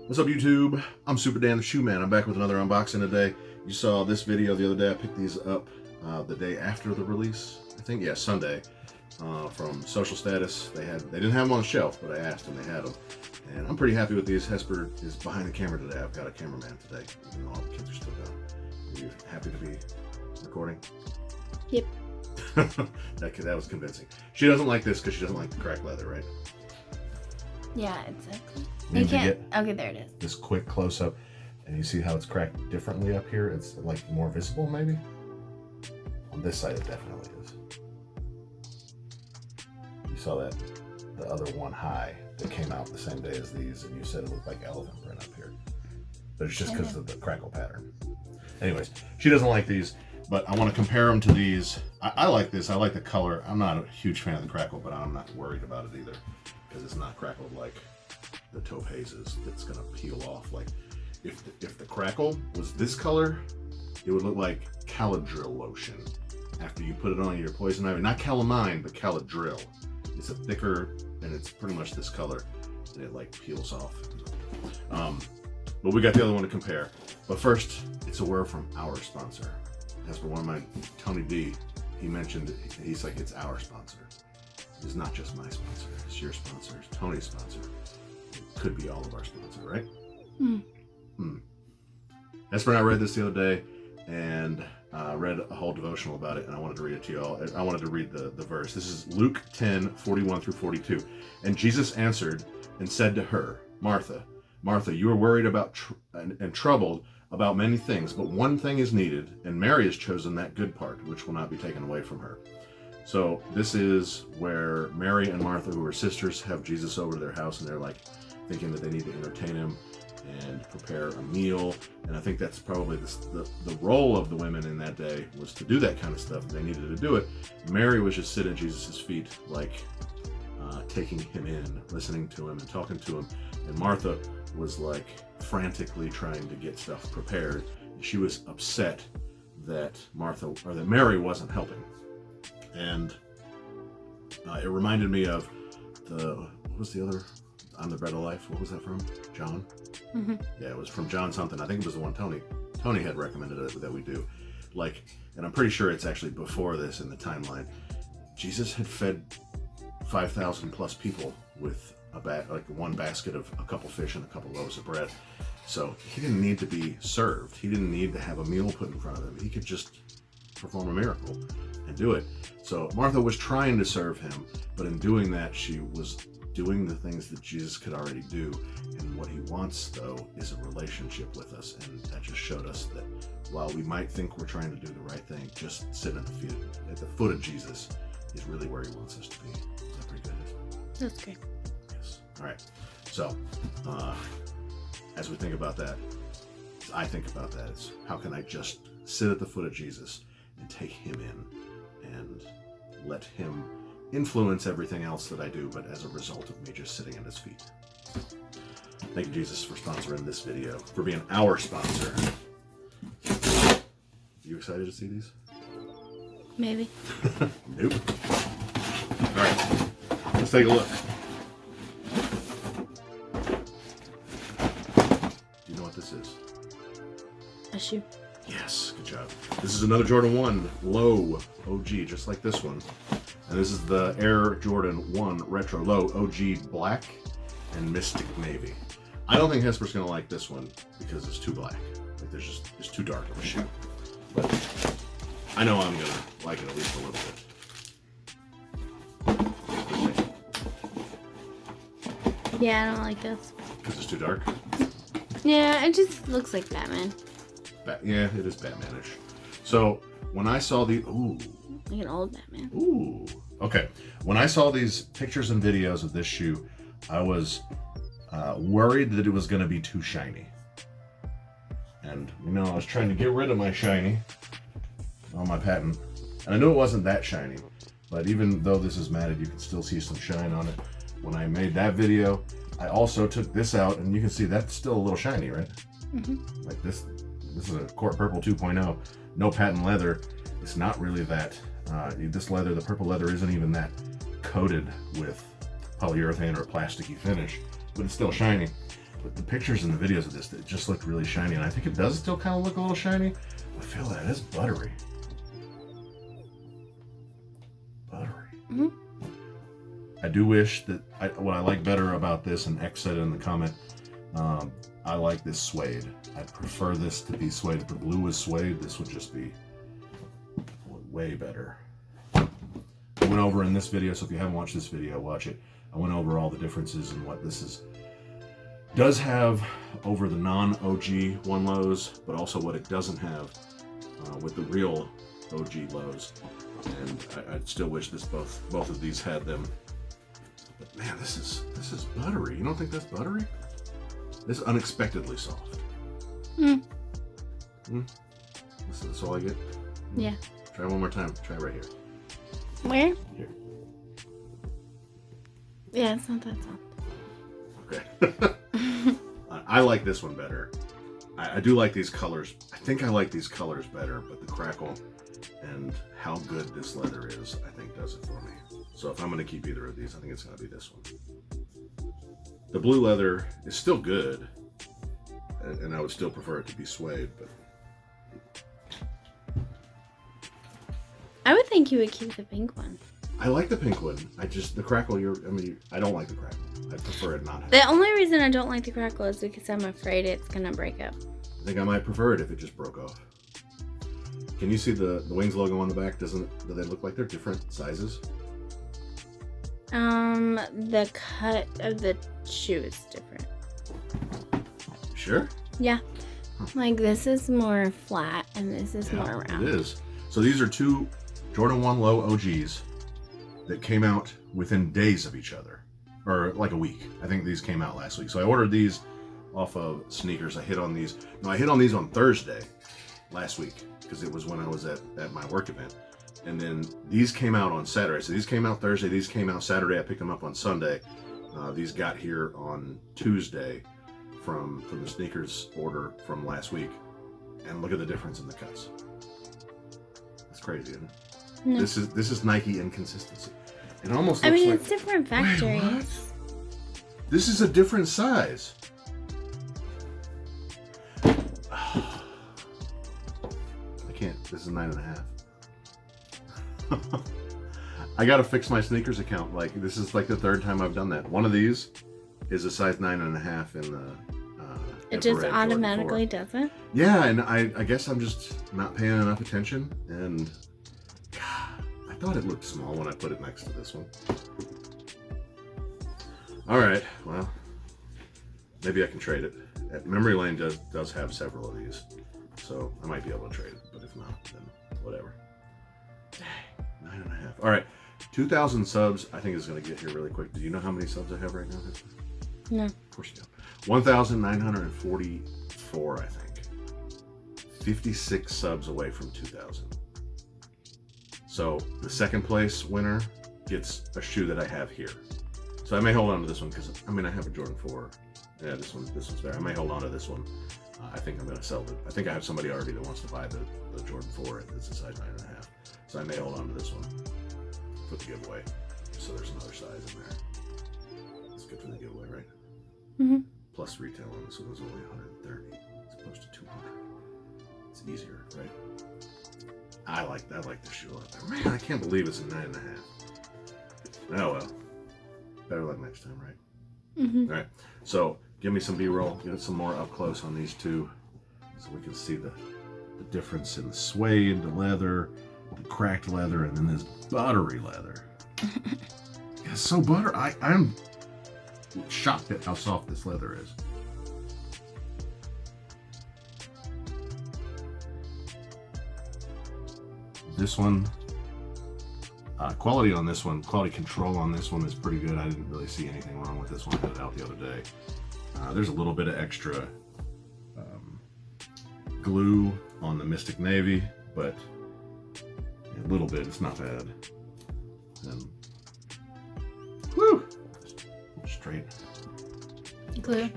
What's up, YouTube? I'm Super Dan the Shoe Man. I'm back with another unboxing today. You saw this video the other day. I picked these up the day after the release. I think, yeah, Sunday, from Social Status. They didn't have them on the shelf, but I asked them. They had them, and I'm pretty happy with these. Hesper is behind the camera today. I've got a cameraman today. You know, all the kids are still gone. Are you happy to be recording? Yep. that was convincing. She doesn't like this because she doesn't like the cracked leather, right? Yeah, exactly. You can't. Okay, there it is. This quick close up, and you see how it's cracked differently up here. It's like more visible, maybe. On this side, it definitely is. You saw that the other one high that came out the same day as these, and you said it looked like elephant print up here, but it's just because of the crackle pattern. Anyways, she doesn't like these, but I want to compare them to these. I like this. I like the color. I'm not a huge fan of the crackle, but I'm not worried about it either because it's not crackled like the topaz is. That's gonna peel off. Like if the crackle was this color, it would look like Caladryl lotion after you put it on your poison ivy. Not calamine, but Caladryl. It's a thicker, and it's pretty much this color, and it like peels off. But we got the other one to compare. But first, it's a word from our sponsor. As for one of my, Tony D, he mentioned, he's like, it's our sponsor. It's not just my sponsor, it's your sponsor, it's Tony's sponsor. It could be all of our sponsor, right? Esper and I read this the other day, and read a whole devotional about it, and I wanted to read it to you all. I wanted to read the verse. This is Luke 10:41 through 42. And Jesus answered and said to her, Martha, Martha, you are worried about and troubled about many things, but one thing is needed, and Mary has chosen that good part, which will not be taken away from her. So this is where Mary and Martha, who are sisters, have Jesus over to their house, and they're like thinking that they need to entertain him and prepare a meal. And I think that's probably the role of the women in that day, was to do that kind of stuff. They needed to do it. Mary was just sitting at Jesus' feet, like taking him in, listening to him and talking to him. And Martha was like frantically trying to get stuff prepared. She was upset that Mary wasn't helping. And it reminded me of what was the other, I'm the Bread of Life? What was that from? John? Mm-hmm. Yeah, it was from John something. I think it was the one Tony had recommended it, that we do. Like, and I'm pretty sure it's actually before this in the timeline. Jesus had fed 5,000 plus people with like one basket of a couple fish and a couple loaves of bread. So he didn't need to be served. He didn't need to have a meal put in front of him. He could just perform a miracle and do it. So Martha was trying to serve him, but in doing that, she was doing the things that Jesus could already do. And what he wants, though, is a relationship with us. And that just showed us that while we might think we're trying to do the right thing, just sitting at the foot of Jesus is really where he wants us to be. Is that pretty good? That's great. Yes. All right. So, as we think about that, as I think about that, is how can I just sit at the foot of Jesus and take him in and let him influence everything else that I do, but as a result of me just sitting at his feet. Thank you, Jesus, for sponsoring this video, for being our sponsor. You excited to see these? Maybe. Nope. All right, let's take a look. Do you know what this is? A shoe. Yes, good job. This is another Jordan 1 Low OG, just like this one. And this is the Air Jordan 1 Retro Low OG Black and Mystic Navy. I don't think Hesper's gonna like this one because it's too black. Like it's too dark of a shoe. But I know I'm gonna like it at least a little bit. Yeah, I don't like this. Because it's too dark? Yeah, it just looks like Batman. Yeah, it is Batmanish. So when I saw ooh. Like an old Batman. Ooh. Okay. When I saw these pictures and videos of this shoe, I was worried that it was going to be too shiny. And, I was trying to get rid of my shiny on my patent. And I knew it wasn't that shiny. But even though this is matted, you can still see some shine on it. When I made that video, I also took this out, and you can see that's still a little shiny, right? Mm-hmm. Like this is a Court Purple 2.0. No patent leather. It's not really that. This leather, the purple leather, isn't even that coated with polyurethane or plasticky finish, but it's still shiny. But the pictures and the videos of this, it just looked really shiny, and I think it does still kind of look a little shiny. I feel that it's buttery. Buttery. Mm-hmm. I do wish that what I like better about this, and X said it in the comment, I like this suede. I prefer this to be suede. If the blue was suede, this would just be way better. I went over in this video, so if you haven't watched this video, watch it. I went over all the differences and what this is. Does have over the non-OG one lows, but also what it doesn't have with the real OG lows. And I still wish both of these had them. But man, this is buttery. You don't think that's buttery? This is unexpectedly soft. That's all I get? Yeah. Try one more time. Try right here. Where? Here. Yeah, it's not that soft. Okay. I like this one better. I do like these colors. I think I like these colors better, but the crackle and how good this leather is, I think does it for me. So if I'm going to keep either of these, I think it's going to be this one. The blue leather is still good, and I would still prefer it to be suede, but I would think you would keep the pink one. I like the pink one. The crackle, I don't like the crackle. I prefer it not have. The only reason I don't like the crackle is because I'm afraid it's gonna break up. I think I might prefer it if it just broke off. Can you see the Wings logo on the back? Do they look like they're different sizes? The cut of the shoe is different. Sure? Yeah. Like this is more flat and this is more round. It is. So these are two Jordan 1 Low OGs that came out within days of each other, or like a week. I think these came out last week. So I ordered these off of Sneakers. I hit on these on Thursday last week because it was when I was at my work event. And then these came out on Saturday. So these came out Thursday, these came out Saturday. I picked them up on Sunday. These got here on Tuesday from the Sneakers order from last week. And look at the difference in the cuts. That's crazy, isn't it? No. This is Nike inconsistency. It almost looks like... it's different factories. Wait, what? This is a different size. I can't. This is 9.5. I gotta fix my Sneakers account. Like, this is like the third time I've done that. One of these is a size 9.5 in the it just automatically does it? Yeah, and I guess I'm just not paying enough attention, and God, I thought it looked small when I put it next to this one. Alright, well, maybe I can trade it. Memory Lane does have several of these, so I might be able to trade it, but if not, then whatever. Dang, 9.5. Alright, 2,000 subs I think is going to get here really quick. Do you know how many subs I have right now? No. Of course you don't. 1,944, I think. 56 subs away from 2,000. So the second place winner gets a shoe that I have here. So I may hold on to this one because I have a Jordan 4. Yeah, this one's there. I may hold on to this one. I think I'm going to sell it. I think I have somebody already that wants to buy the Jordan 4. It's a size 9.5. So I may hold on to this one for the giveaway. So there's another size in there. It's good for the giveaway, right? Mm-hmm. Plus retail on this one was only 130 as opposed to 200. It's easier, right? I like this shoe a lot better. Man, I can't believe it's a 9.5. Oh well. Better luck next time, right? Mm-hmm. All right. So give me some B-roll. Get some more up close on these two so we can see the difference in the suede, the leather, the cracked leather, and then this buttery leather. It's so butter. I'm shocked at how soft this leather is. This one, quality control on this one is pretty good. I didn't really see anything wrong with this one. I had it out the other day. There's a little bit of extra glue on the Mystic Navy, but a little bit, it's not bad. And whew, straight glue.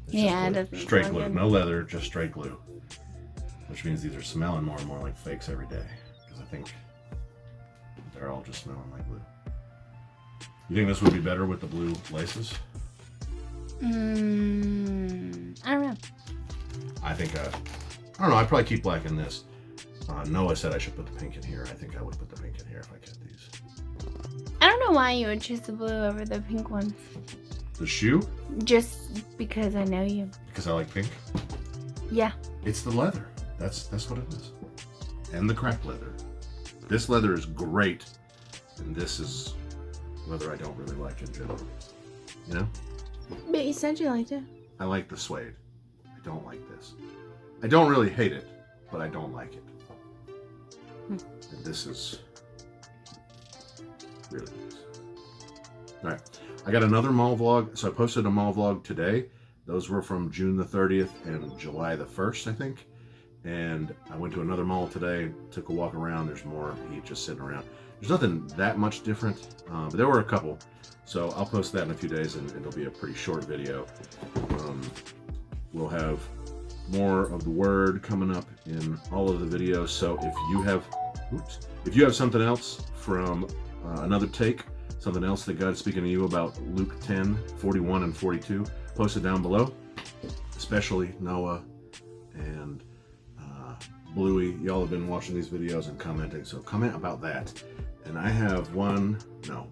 Yeah, it doesn't. Straight glue, no leather, just straight glue. Which means these are smelling more and more like fakes every day. Because I think they're all just smelling like glue. You think this would be better with the blue laces? I don't know. I think, I don't know, I'd probably keep black in this. Noah said I should put the pink in here. I think I would put the pink in here if I kept these. I don't know why you would choose the blue over the pink ones. The shoe? Just because I know you. Because I like pink? Yeah. It's the leather. That's what it is. And the cracked leather. This leather is great, and this is leather I don't really like in general. You know? But you said you liked it. I like the suede. I don't like this. I don't really hate it, but I don't like it. And this is really nice. All right. I got another mall vlog. So I posted a mall vlog today. Those were from June the 30th and July the 1st, I think. And I went to another mall today, took a walk around. There's more heat just sitting around. There's nothing that much different, but there were a couple. So I'll post that in a few days, and it'll be a pretty short video. We'll have more of the word coming up in all of the videos. So if you have something else from another take, something else that God's speaking to you about Luke 10, 41 and 42, post it down below. Especially Noah and Bluey. Y'all have been watching these videos and commenting, so comment about that. And I have one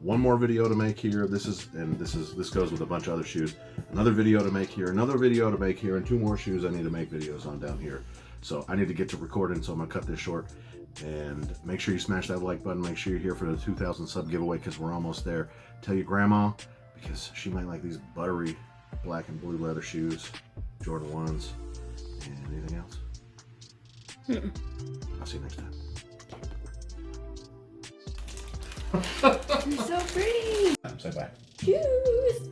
more video to make here. This goes with a bunch of other shoes. Another video to make here, another video to make here, and 2 more shoes I need to make videos on down here. So I need to get to recording, so I'm gonna cut this short. And make sure you smash that like button. Make sure you're here for the 2,000 sub giveaway, because we're almost there. Tell your grandma, because she might like these buttery black and blue leather shoes, Jordan 1s, and anything else. I'll see you next time. You're so pretty. Say bye. Choose.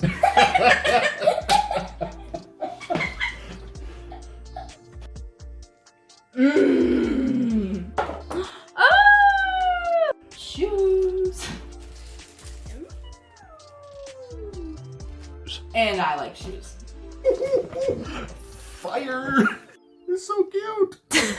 Oh! Shoes. And I like shoes. Fire! It's so cute.